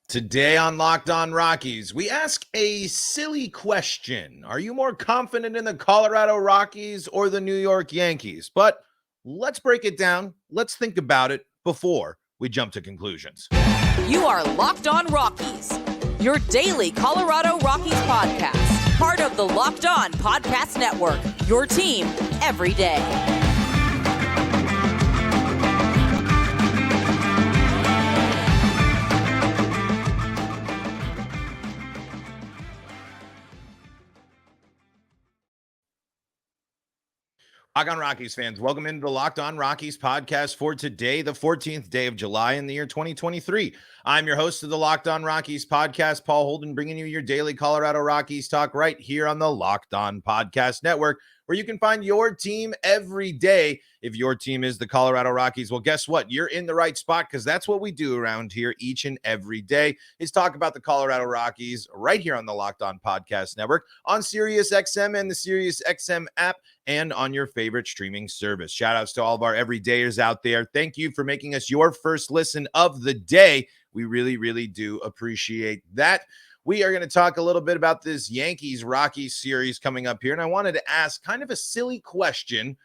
Today on Locked On Rockies, we ask a silly question. Are you more confident in the Colorado Rockies or the New York Yankees? But let's break it down. Let's think about it before we jump to conclusions. You are Locked On Rockies, your daily Colorado Rockies podcast. Part of the Locked On Podcast Network, your team every day. Locked On Rockies fans, welcome into the Locked On Rockies podcast for today, the 14th day of July in the year 2023. I'm your host of the Locked On Rockies podcast, Paul Holden, bringing you your daily Colorado Rockies talk right here on the Locked On Podcast Network, where you can find your team every day. If your team is the Colorado Rockies, well, guess what? You're in the right spot, because that's what we do around here each and every day, is talk about the Colorado Rockies right here on the Locked On Podcast Network, on Sirius XM and the Sirius XM app, and on your favorite streaming service. Shout outs to all of our everydayers out there. Thank you for making us your first listen of the day. We really, really do appreciate that. We are going to talk a little bit about this Yankees-Rockies series coming up here, and I wanted to ask kind of a silly question,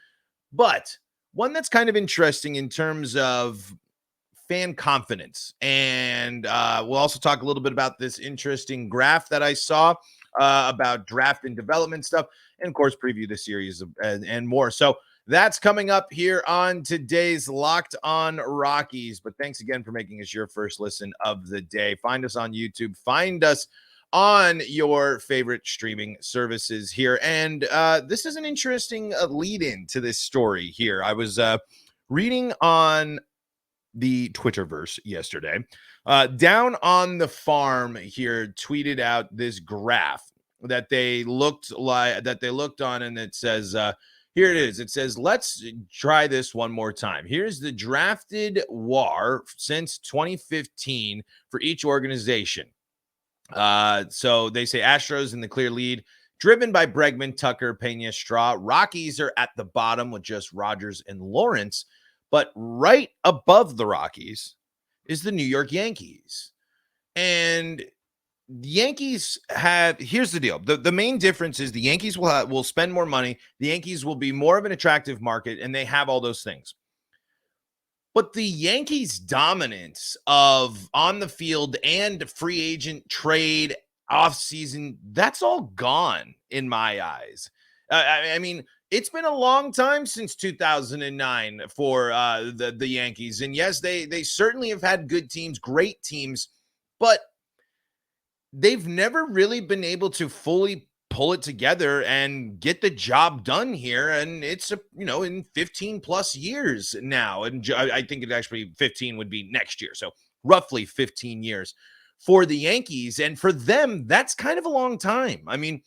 but one that's kind of interesting in terms of fan confidence. And we'll also talk a little bit about this interesting graph that I saw about draft and development stuff, and of course, preview the series and more. So that's coming up here on today's Locked On Rockies. But thanks again for making us your first listen of the day. Find us on YouTube. Find us on your favorite streaming services here. And this is an interesting lead-in to this story here. I was reading on the Twitterverse yesterday. Down on the Farm here tweeted out this graph that they looked on, and it says, here it is. It says, let's try this one more time. Here's the drafted WAR since 2015 for each organization. So they say Astros in the clear lead, driven by Bregman, Tucker, Pena, Straw. Rockies are at the bottom with just Rogers and Lawrence. But right above the Rockies is the New York Yankees. And the Yankees have, here's the deal. The main difference is the Yankees will spend more money. The Yankees will be more of an attractive market, and they have all those things. But the Yankees' dominance of on the field and free agent trade offseason, that's all gone in my eyes. I mean, it's been a long time since 2009 for the Yankees. And yes, they certainly have had good teams, great teams, but they've never really been able to fully pull it together and get the job done here. And it's, in 15 plus years now. And I think it actually 15 would be next year. So roughly 15 years for the Yankees. And for them, that's kind of a long time. I mean,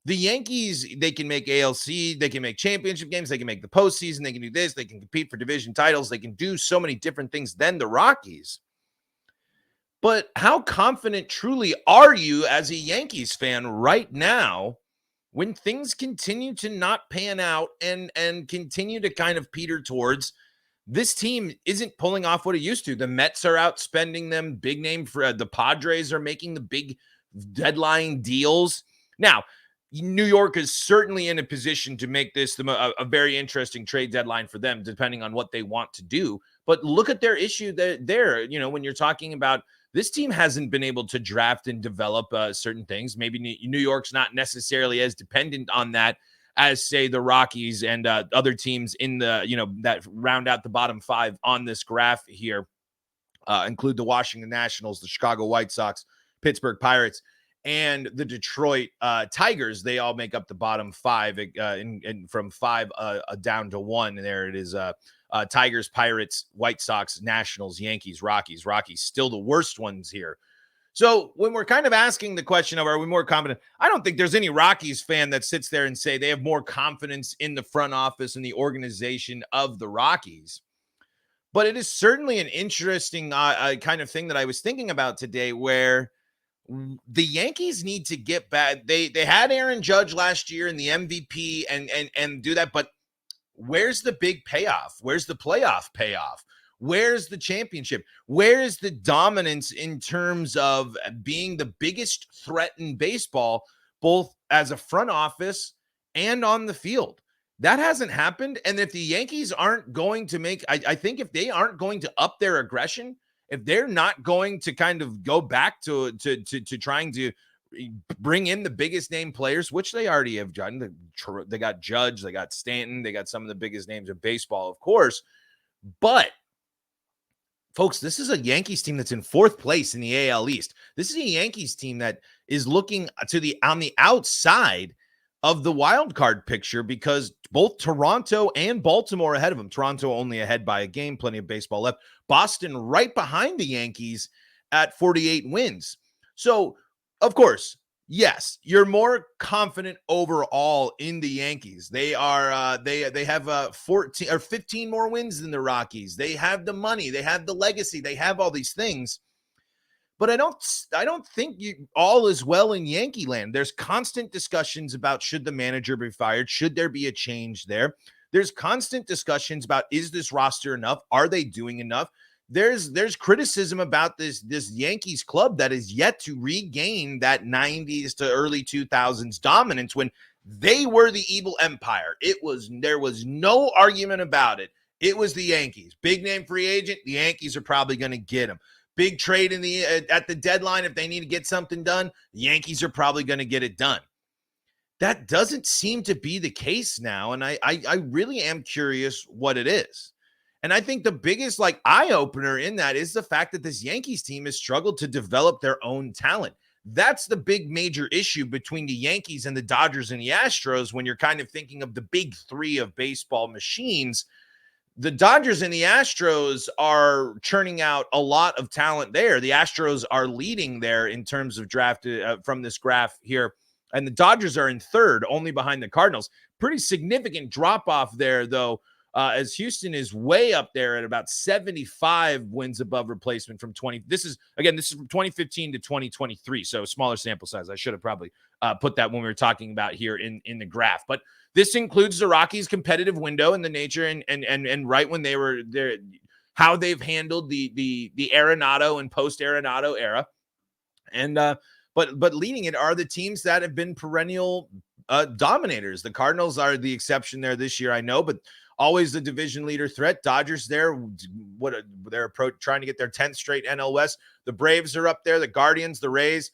the Yankees, they can make ALC, they can make championship games, they can make the postseason, they can do this, they can compete for division titles, they can do so many different things than the Rockies. But how confident truly are you as a Yankees fan right now when things continue to not pan out and continue to kind of peter towards this team isn't pulling off what it used to? The Mets are outspending them, big name for the Padres are making the big deadline deals. Now, New York is certainly in a position to make this a very interesting trade deadline for them, depending on what they want to do. But look at their issue there. When you're talking about this team hasn't been able to draft and develop certain things. Maybe New York's not necessarily as dependent on that as, say, the Rockies and other teams in the, that round out the bottom five on this graph here, include the Washington Nationals, the Chicago White Sox, Pittsburgh Pirates, and the Detroit Tigers. They all make up the bottom five, and from five down to one. And there it is. Tigers, Pirates, White Sox, Nationals, Yankees, Rockies. Rockies still the worst ones here. So when we're kind of asking the question of, are we more confident? I don't think there's any Rockies fan that sits there and say they have more confidence in the front office and the organization of the Rockies. But it is certainly an interesting kind of thing that I was thinking about today, where the Yankees need to get back. They had Aaron Judge last year in the MVP and do that, but where's the big payoff? Where's the playoff payoff? Where's the championship? Where is the dominance in terms of being the biggest threat in baseball, both as a front office and on the field? That hasn't happened. And if the Yankees aren't going to I think if they aren't going to up their aggression, if they're not going to kind of go back to trying to bring in the biggest name players, which they already have done. They got Judge, they got Stanton, they got some of the biggest names in baseball, of course. But folks, this is a Yankees team that's in fourth place in the AL East. This is a Yankees team that is looking on the outside of the wild card picture because both Toronto and Baltimore ahead of them. Toronto only ahead by a game, plenty of baseball left. Boston right behind the Yankees at 48 wins. So, of course, yes, you're more confident overall in the Yankees. They are they have 14 or 15 more wins than the Rockies. They have the money, they have the legacy, they have all these things. But I don't think all is well in Yankee land. There's constant discussions about should the manager be fired? Should there be a change there? There's constant discussions about is this roster enough? Are they doing enough? There's criticism about this Yankees club that is yet to regain that 90s to early 2000s dominance when they were the evil empire. There was no argument about it. It was the Yankees. Big name free agent, the Yankees are probably going to get him. Big trade at the deadline, if they need to get something done, the Yankees are probably going to get it done. That doesn't seem to be the case now, and I really am curious what it is. And I think the biggest eye-opener in that is the fact that this Yankees team has struggled to develop their own talent. That's the big major issue between the Yankees and the Dodgers and the Astros when you're kind of thinking of the big three of baseball machines. The Dodgers and the Astros are churning out a lot of talent there. The Astros are leading there in terms of drafted from this graph here. And the Dodgers are in third, only behind the Cardinals. Pretty significant drop-off there, though, as Houston is way up there at about 75 wins above replacement from 20. This is from 2015 to 2023, so smaller sample size. I should have probably put that when we were talking about here in the graph. But this includes the Rockies' competitive window and the nature and right when they were there, how they've handled the Arenado and post-Arenado era. And but leading it are the teams that have been perennial dominators. The Cardinals are the exception there this year, I know, but always the division leader threat. Dodgers there, their approach trying to get their 10th straight NL West. The Braves are up there, the Guardians, the Rays.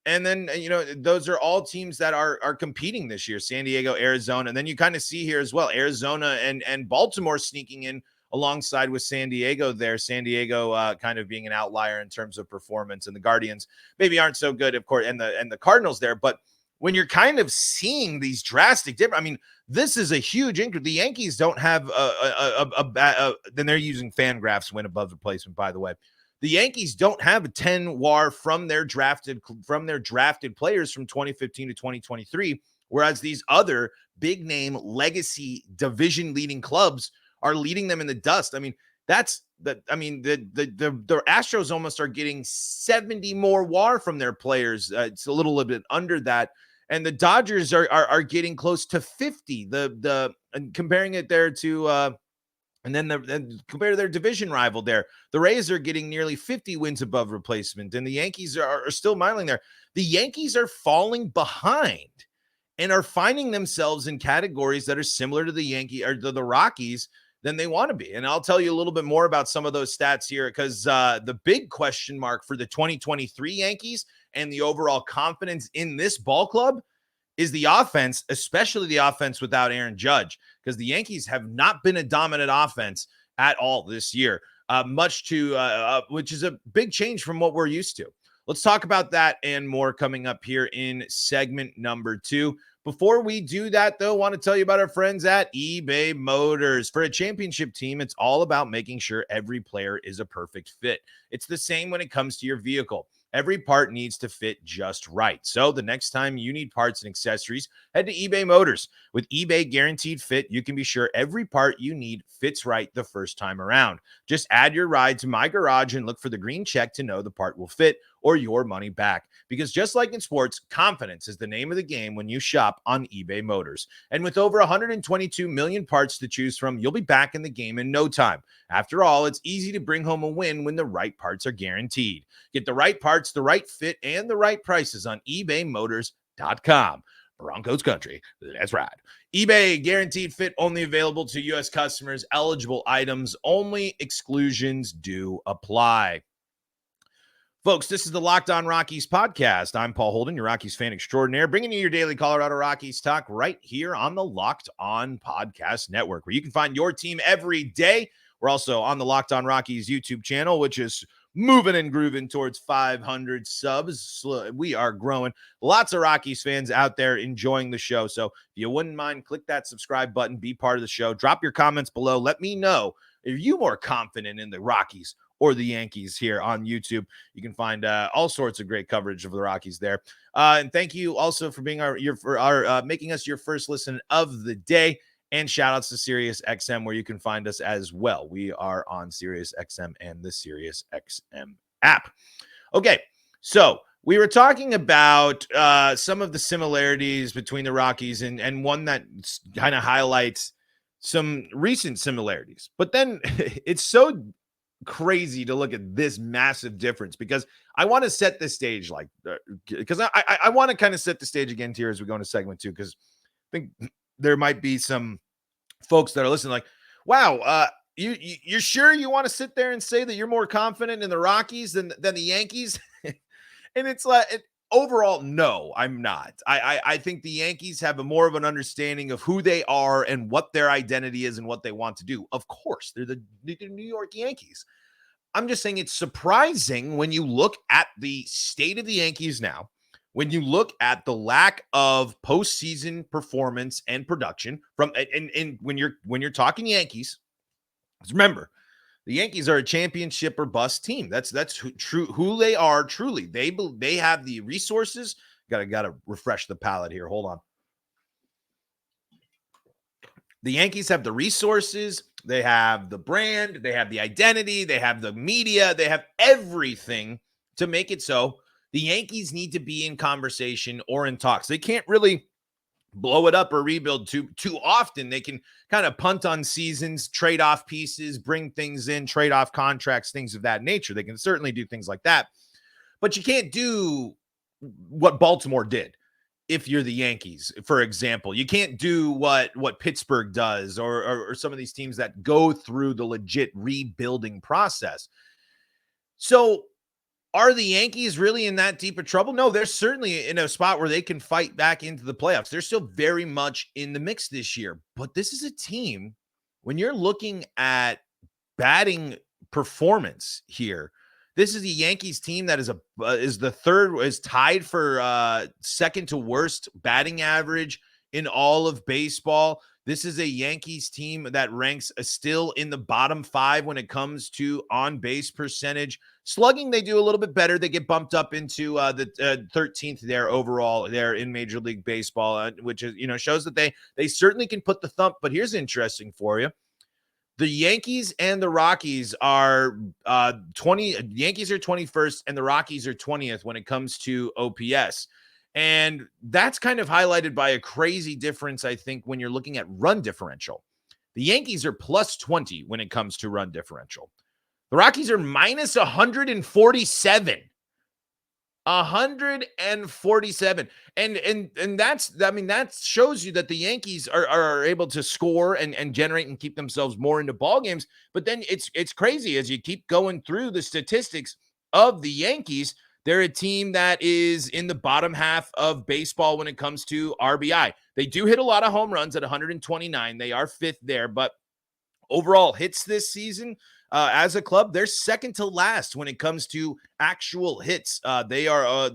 And then, those are all teams that are competing this year. San Diego, Arizona. And then you kind of see here as well, Arizona and Baltimore sneaking in alongside with San Diego there. San Diego kind of being an outlier in terms of performance. And the Guardians maybe aren't so good, of course, and the Cardinals there. But when you're kind of seeing these drastic difference, I mean, this is a huge increase. The Yankees don't have then they're using FanGraphs win above replacement, by the way. The Yankees don't have a 10 WAR from their drafted players from 2015 to 2023, whereas these other big name legacy division leading clubs are leading them in the dust. I mean, the Astros almost are getting 70 more WAR from their players. It's a little bit under that. And the Dodgers are getting close to 50. And comparing it there to and then compared to their division rival there, the Rays are getting nearly 50 wins above replacement, and the Yankees are still miling there. The Yankees are falling behind and are finding themselves in categories that are similar to the Rockies than they want to be. And I'll tell you a little bit more about some of those stats here because the big question mark for the 2023 Yankees and the overall confidence in this ball club is the offense, especially the offense without Aaron Judge, because the Yankees have not been a dominant offense at all this year, which is a big change from what we're used to. Let's talk about that and more coming up here in segment number 2. Before we do that, though, I want to tell you about our friends at eBay Motors. For a championship team, it's all about making sure every player is a perfect fit. It's the same when it comes to your vehicle. Every part needs to fit just right. So the next time you need parts and accessories, head to eBay Motors. With eBay Guaranteed Fit, you can be sure every part you need fits right the first time around. Just add your ride to My Garage and look for the green check to know the part will fit or your money back. Because just like in sports, confidence is the name of the game when you shop on eBay Motors. And with over 122 million parts to choose from, you'll be back in the game in no time. After all, it's easy to bring home a win when the right parts are guaranteed. Get the right parts, the right fit, and the right prices on ebaymotors.com. Broncos country, let's ride. eBay Guaranteed Fit only available to U.S. customers. Eligible items only. Exclusions do apply. Folks, this is the Locked On Rockies podcast. I'm Paul Holden, your Rockies fan extraordinaire, bringing you your daily Colorado Rockies talk right here on the Locked On Podcast Network, where you can find your team every day. We're also on the Locked On Rockies YouTube channel, which is moving and grooving towards 500 subs. We are growing. Lots of Rockies fans out there enjoying the show. So if you wouldn't mind, click that subscribe button, be part of the show. Drop your comments below. Let me know if you're more confident in the Rockies or the Yankees here on YouTube. You can find all sorts of great coverage of the Rockies there. And thank you also for being making us your first listen of the day. And shout outs to Sirius XM, where you can find us as well. We are on Sirius XM and the Sirius XM app. Okay, so we were talking about some of the similarities between the Rockies and one that kind of highlights some recent similarities. But then it's so crazy to look at this massive difference, because I want to set the stage, because I want to kind of set the stage again here as we go into segment 2, because I think there might be some folks that are listening like, wow, you're sure you want to sit there and say that you're more confident in the Rockies than the Yankees? And it's like, overall, no, I'm not. I think the Yankees have more of an understanding of who they are and what their identity is and what they want to do. Of course, they're the New York Yankees. I'm just saying it's surprising when you look at the state of the Yankees now, when you look at the lack of postseason performance and production from, and when you're talking Yankees, remember, the Yankees are a championship or bust team. That's who they are. Truly, they have the resources. Gotta refresh the palate here. Hold on. The Yankees have the resources. They have the brand. They have the identity. They have the media. They have everything to make it so. The Yankees need to be in conversation or in talks. They can't really blow it up or rebuild too often. They can kind of punt on seasons, trade off pieces, bring things in, trade off contracts, things of that nature. They can certainly do things like that. But you can't do what Baltimore did. If you're the Yankees, for example, you can't do what Pittsburgh does or some of these teams that go through the legit rebuilding process. So are the Yankees really in that deep of trouble? No, they're certainly in a spot where they can fight back into the playoffs. They're still very much in the mix this year. But this is a team, when you're looking at batting performance here, this is the Yankees team that is tied for second to worst batting average in all of baseball. This is a Yankees team that ranks still in the bottom 5 when it comes to on-base percentage. Slugging, they do a little bit better. They get bumped up into the 13th there overall there in Major League Baseball, which is, shows that they certainly can put the thump. But here's interesting for you. The Yankees and the Rockies are Yankees are 21st and the Rockies are 20th when it comes to OPS. And that's kind of highlighted by a crazy difference, I think, when you're looking at run differential. The Yankees are plus 20 when it comes to run differential. The Rockies are minus 147. 147. And that shows you that the Yankees are able to score and generate and keep themselves more into ball games. But then it's crazy as you keep going through the statistics of the Yankees. They're a team that is in the bottom half of baseball when it comes to RBI. They do hit a lot of home runs at 129. They are 5th there, but overall hits this season, as a club, they're second to last when it comes to actual hits. They are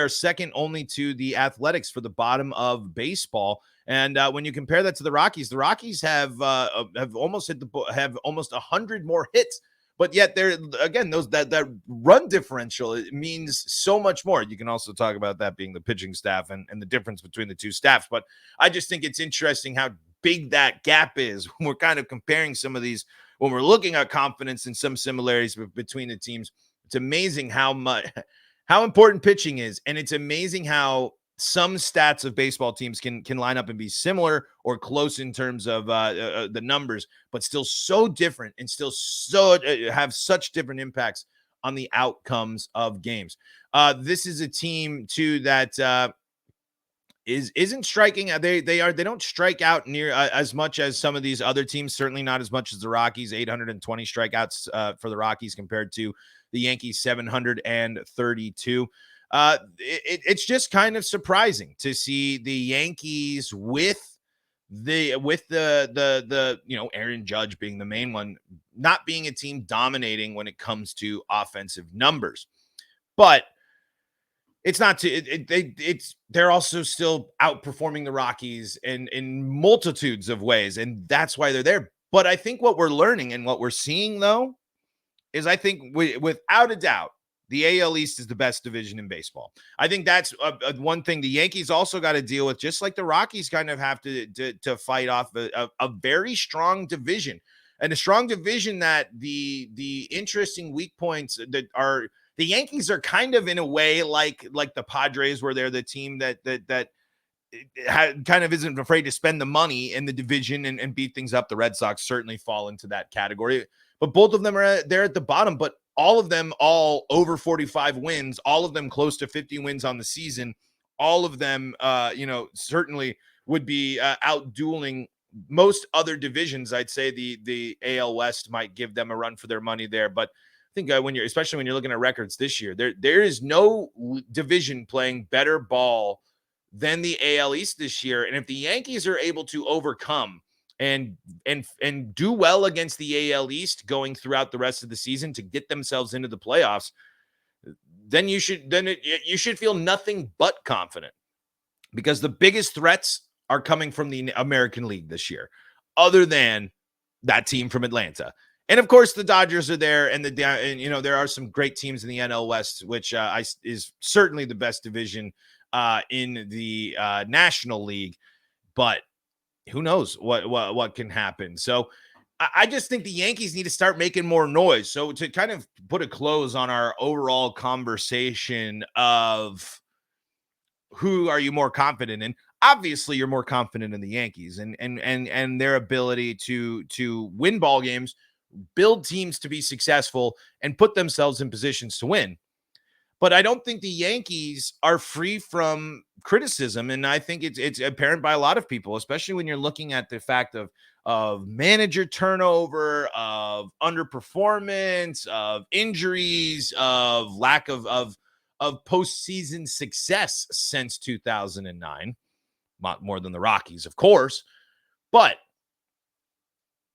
second only to the Athletics for the bottom of baseball. And when you compare that to the Rockies have almost 100 more hits But yet there again, that run differential, it means so much more. You can also talk about that being the pitching staff and the difference between the two staffs. But I just think it's interesting how big that gap is when we're kind of comparing some of these, when we're looking at confidence and some similarities between the teams. It's amazing how important pitching is, and it's amazing how some stats of baseball teams can line up and be similar or close in terms of the numbers, but still so different and still so have such different impacts on the outcomes of games. This is a team too that isn't striking. They don't strike out near as much as some of these other teams. Certainly not as much as the Rockies. 820 strikeouts for the Rockies compared to the Yankees 732. It's just kind of surprising to see the Yankees with the Aaron Judge being the main one, not being a team dominating when it comes to offensive numbers. But it's not they're also still outperforming the Rockies in multitudes of ways, and that's why they're there. But I think what we're learning and what we're seeing though is, I think without a doubt, the AL East is the best division in baseball. I think that's one thing the Yankees also got to deal with, just like the Rockies kind of have to fight off a very strong division, and a strong division that the interesting weak points that are, the Yankees are kind of in a way like the Padres, where they're the team that kind of isn't afraid to spend the money in the division and beat things up. The Red Sox certainly fall into that category, but both of them are there at the bottom, but all of them all over 45 wins, all of them close to 50 wins on the season. All of them, certainly would be out dueling most other divisions. I'd say the AL West might give them a run for their money there, but I think especially when you're looking at records this year, there is no division playing better ball than the AL East this year. And if the Yankees are able to overcome and do well against the AL East going throughout the rest of the season to get themselves into the playoffs, then you should feel nothing but confident, because the biggest threats are coming from the American League this year, other than that team from Atlanta. And of course, the Dodgers are there, and there are some great teams in the NL West, which is certainly the best division in the National League. But who knows what can happen? So I just think the Yankees need to start making more noise. So to kind of put a close on our overall conversation of who are you more confident in, obviously you're more confident in the Yankees and their ability to win ball games, build teams to be successful, and put themselves in positions to win. But I don't think the Yankees are free from criticism, and I think it's apparent by a lot of people, especially when you're looking at the fact of manager turnover, of underperformance, of injuries, of lack of postseason success since 2009. Not more than the Rockies, of course, but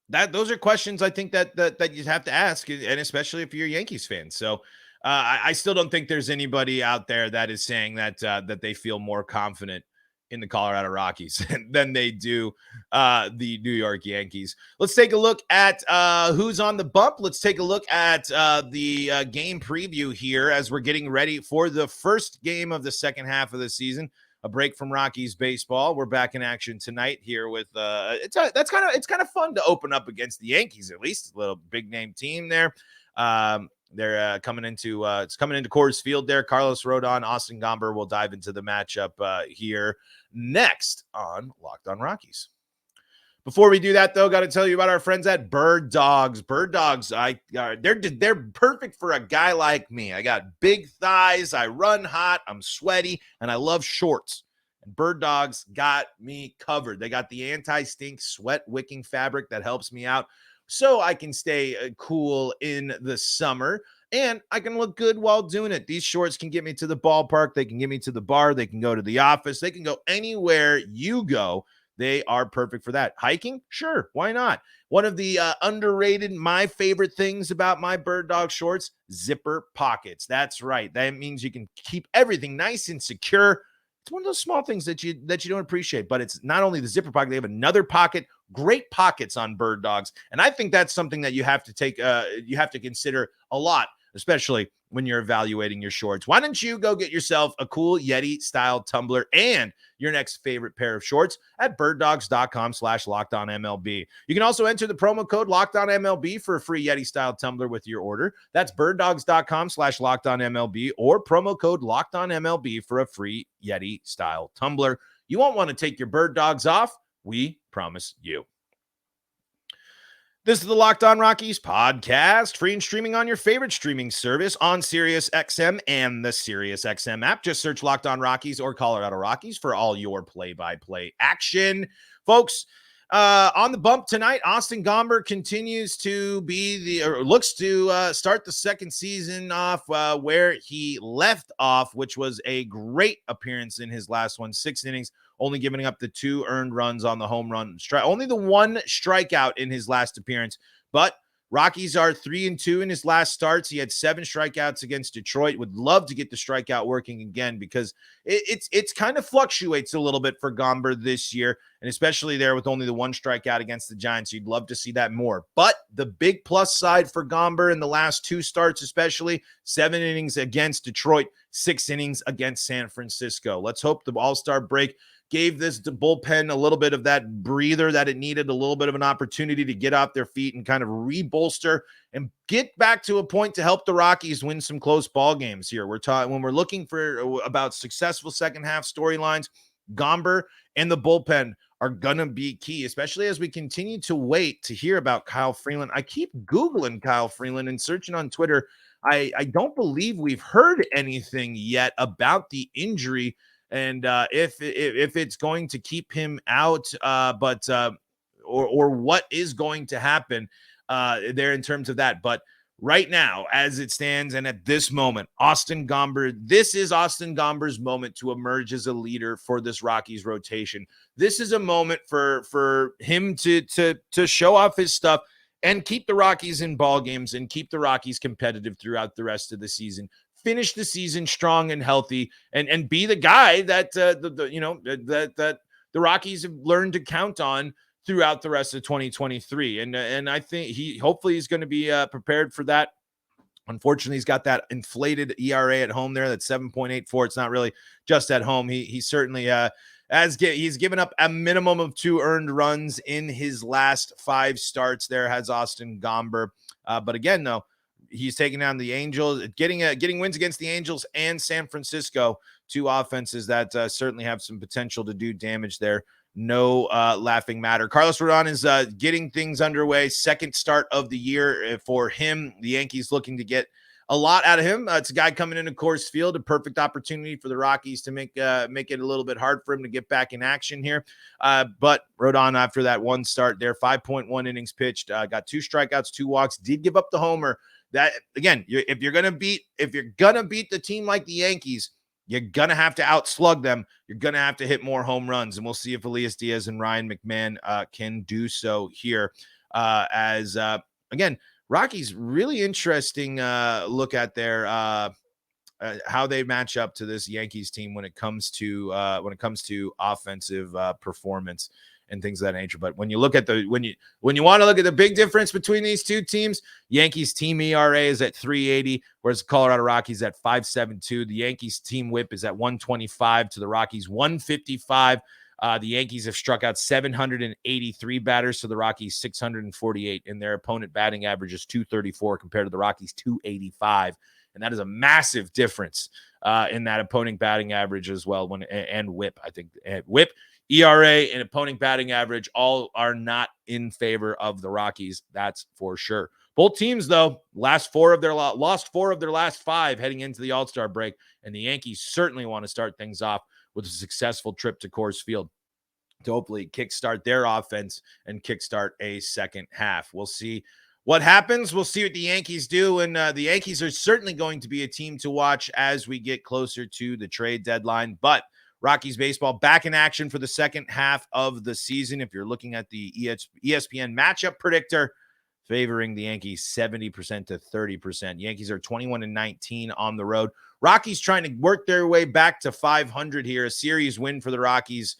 those are questions I think that you have to ask, and especially if you're a Yankees fan. So I still don't think there's anybody out there that is saying that they feel more confident in the Colorado Rockies than they do the New York Yankees. Let's take a look at who's on the bump. Let's take a look at the game preview here as we're getting ready for the first game of the second half of the season. A break from Rockies baseball. We're back in action tonight here with it's kind of fun to open up against the Yankees, at least a little big name team there. They're coming into Coors Field there. Carlos Rodon, Austin Gomber will dive into the matchup here next on Locked On Rockies. Before we do that, though, got to tell you about our friends at Bird Dogs. Bird Dogs, they're perfect for a guy like me. I got big thighs, I run hot, I'm sweaty, and I love shorts. And Bird Dogs got me covered. They got the anti-stink sweat wicking fabric that helps me out so I can stay cool in the summer, and I can look good while doing it. These shorts can get me to the ballpark. They can get me to the bar. They can go to the office. They can go anywhere you go. They are perfect for that. Hiking? Sure. Why not? One of the underrated, my favorite things about my Bird Dog shorts, zipper pockets. That's right. That means you can keep everything nice and secure. It's one of those small things that you don't appreciate, but it's not only the zipper pocket. They have another pocket great pockets on bird dogs. And I think that's something that you have to consider a lot, especially when you're evaluating your shorts. Why don't you go get yourself a cool Yeti style tumbler and your next favorite pair of shorts at birddogs.com/lockedonmlb. You can also enter the promo code LockedOnMLB for a free Yeti style tumbler with your order. That's birddogs.com/lockedonmlb or promo code LockedOnMLB for a free Yeti style tumbler. You won't want to take your bird dogs off. We promise you. This is the Locked On Rockies podcast, free and streaming on your favorite streaming service on SiriusXM and the SiriusXM app. Just search Locked On Rockies or Colorado Rockies for all your play-by-play action. Folks, on the bump tonight, Austin Gomber continues to looks to start the second season off where he left off, which was a great appearance in his last one, 6 innings, only giving up the 2 earned runs on the home run strike, only the 1 strikeout in his last appearance. But Rockies are 3-2 in his last starts. He had 7 strikeouts against Detroit. Would love to get the strikeout working again because it's kind of fluctuates a little bit for Gomber this year, and especially there with only the 1 strikeout against the Giants. You'd love to see that more. But the big plus side for Gomber in the last 2 starts, especially 7 innings against Detroit, 6 innings against San Francisco. Let's hope the All-Star break gave this bullpen a little bit of that breather that it needed, a little bit of an opportunity to get off their feet and kind of rebolster and get back to a point to help the Rockies win some close ball games here. When we're looking for about successful second half storylines, Gomber and the bullpen are going to be key, especially as we continue to wait to hear about Kyle Freeland. I keep Googling Kyle Freeland and searching on Twitter. I don't believe we've heard anything yet about the injury and if it's going to keep him out, or what is going to happen there in terms of that. But right now, as it stands, and at this moment, this is Austin Gomber's moment to emerge as a leader for this Rockies rotation. This is a moment for him to show off his stuff and keep the Rockies in ball games and keep the Rockies competitive throughout the rest of the season. Finish the season strong and healthy, and be the guy that that the Rockies have learned to count on throughout the rest of 2023. And I think hopefully he's going to be prepared for that. Unfortunately, he's got that inflated ERA at home there. That's 7.84. It's not really just at home. He certainly he's given up a minimum of 2 earned runs in his last 5 starts. There has Austin Gomber, but again, though. He's taking down the Angels, getting wins against the Angels and San Francisco, 2 offenses that certainly have some potential to do damage there. No laughing matter. Carlos Rodon is getting things underway. Second start of the year for him. The Yankees looking to get a lot out of him. It's a guy coming into Coors Field, a perfect opportunity for the Rockies to make it a little bit hard for him to get back in action here. But Rodon, after that 1 start there, 5.1 innings pitched, got 2 strikeouts, 2 walks, did give up the homer. That again, if you're gonna beat the team like the Yankees, you're gonna have to outslug them. You're gonna have to hit more home runs, and we'll see if Elias Diaz and Ryan McMahon can do so here. Again, Rockies really interesting look at their how they match up to this Yankees team when it comes to offensive performance and things of that nature. But when you look at when you want to look at the big difference between these 2 teams, Yankees team ERA is at 3.80, whereas the Colorado Rockies at 5.72. The Yankees team whip is at 125 to the Rockies 155. The Yankees have struck out 783 batters to the Rockies 648, and their opponent batting average is 234 compared to the Rockies 285. And that is a massive difference in that opponent batting average as well. And whip, I think whip, ERA, and opponent batting average all are not in favor of the Rockies. That's for sure. Both teams, though, lost 4 of their last 5 heading into the All-Star break, and the Yankees certainly want to start things off with a successful trip to Coors Field to hopefully kickstart their offense and kickstart a second half. We'll see what happens. We'll see what the Yankees do, and the Yankees are certainly going to be a team to watch as we get closer to the trade deadline. But Rockies baseball back in action for the second half of the season. If you're looking at the ESPN matchup predictor, favoring the Yankees 70% to 30%. Yankees are 21-19 on the road. Rockies trying to work their way back to 500 here. A series win for the Rockies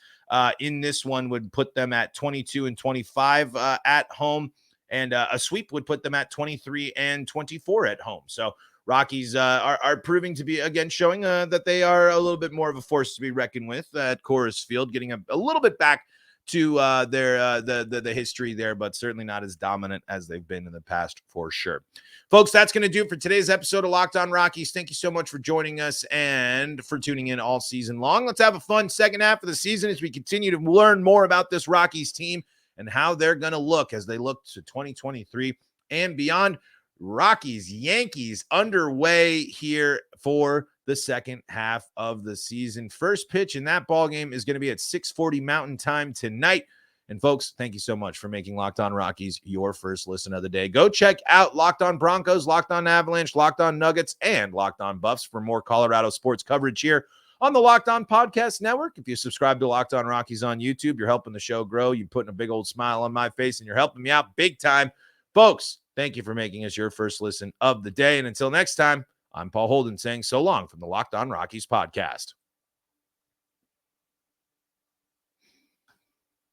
in this one would put them at 22-25 at home, and a sweep would put them at 23-24 at home. So Rockies are proving to be, again, showing that they are a little bit more of a force to be reckoned with at Coors Field, getting a little bit back to their the history there, but certainly not as dominant as they've been in the past for sure. Folks, that's going to do it for today's episode of Locked On Rockies. Thank you so much for joining us and for tuning in all season long. Let's have a fun second half of the season as we continue to learn more about this Rockies team and how they're going to look as they look to 2023 and beyond. Rockies, Yankees underway here for the second half of the season. First pitch in that ball game is going to be at 6:40 Mountain Time tonight. And folks, thank you so much for making Locked On Rockies your first listen of the day. Go check out Locked On Broncos, Locked On Avalanche, Locked On Nuggets, and Locked On Buffs for more Colorado sports coverage here on the Locked On Podcast Network. If you subscribe to Locked On Rockies on YouTube, you're helping the show grow. You're putting a big old smile on my face, and you're helping me out big time. Folks, thank you for making us your first listen of the day. And until next time, I'm Paul Holden saying so long from the Locked On Rockies podcast.